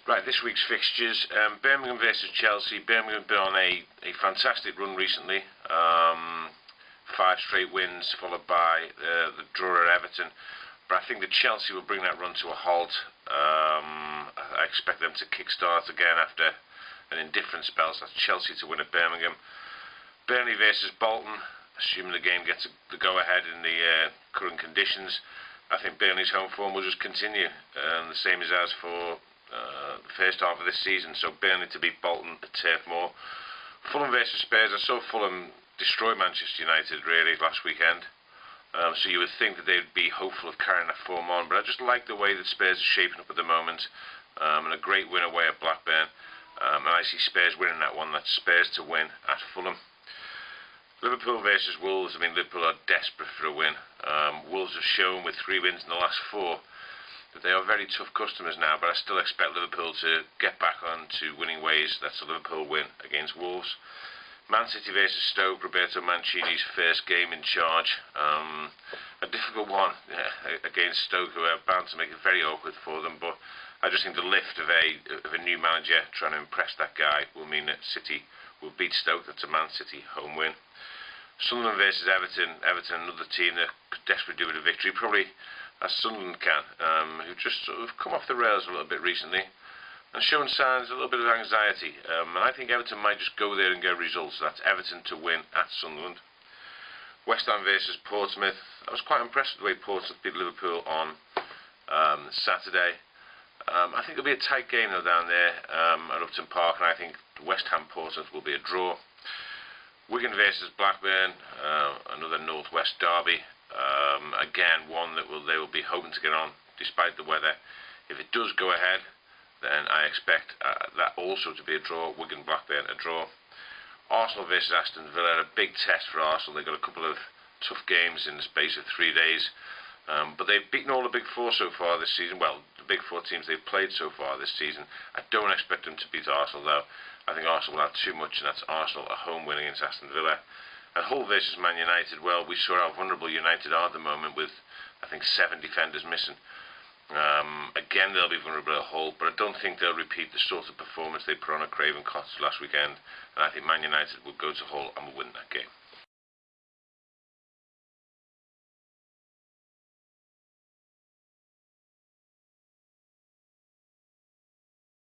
Right, this week's fixtures, Birmingham versus Chelsea. Birmingham have been on a fantastic run recently. 5 straight wins followed by the draw at Everton. But I think that Chelsea will bring that run to a halt. I expect them to kick-start again after an indifferent spell. So that's Chelsea to win at Birmingham. Burnley versus Bolton, assuming the game gets the go-ahead in the current conditions. I think Burnley's home form will just continue, the same as for the first half of this season. So Burnley to beat Bolton at Turf Moor. Fulham versus Spurs. I saw Fulham destroy Manchester United really last weekend. So you would think that they'd be hopeful of carrying that form on, but I just like the way that Spurs are shaping up at the moment, and a great win away at Blackburn. And I see Spurs winning that one. That's Spurs to win at Fulham. Liverpool versus Wolves. I mean, Liverpool are desperate for a win. Wolves have shown with 3 wins in the last 4 that they are very tough customers now, but I still expect Liverpool to get back onto winning ways. That's a Liverpool win against Wolves. Man City versus Stoke. Roberto Mancini's first game in charge. A difficult one against Stoke, who are bound to make it very awkward for them, but I just think the lift of a new manager trying to impress that guy will mean that City will beat Stoke. That's a Man City home win. Sunderland versus Everton. Everton, another team that could desperately do with a victory, probably as Sunderland can, who've just sort of come off the rails a little bit recently and shown signs of a little bit of anxiety. And I think Everton might just go there and get results. That's Everton to win at Sunderland. West Ham versus Portsmouth. I was quite impressed with the way Portsmouth beat Liverpool on Saturday. I think it'll be a tight game though down there at Upton Park, and I think West Ham Portsmouth will be a draw. Wigan versus Blackburn, another Northwest derby. Again, one that they will be hoping to get on despite the weather. If it does go ahead, then I expect that also to be a draw. Wigan Blackburn a draw. Arsenal versus Aston Villa, a big test for Arsenal. They've got a couple of tough games in the space of 3 days, but they've beaten all the big 4 so far this season. Well, the big 4 teams they've played so far this season. I don't expect them to beat Arsenal though. I think Arsenal will have too much, and that's Arsenal a home win against Aston Villa. And Hull versus Man United, well, we saw how vulnerable United are at the moment with, I think, 7 defenders missing. Again, they'll be vulnerable at Hull, but I don't think they'll repeat the sort of performance they put on at Craven Cottage last weekend. And I think Man United will go to Hull and will win that game.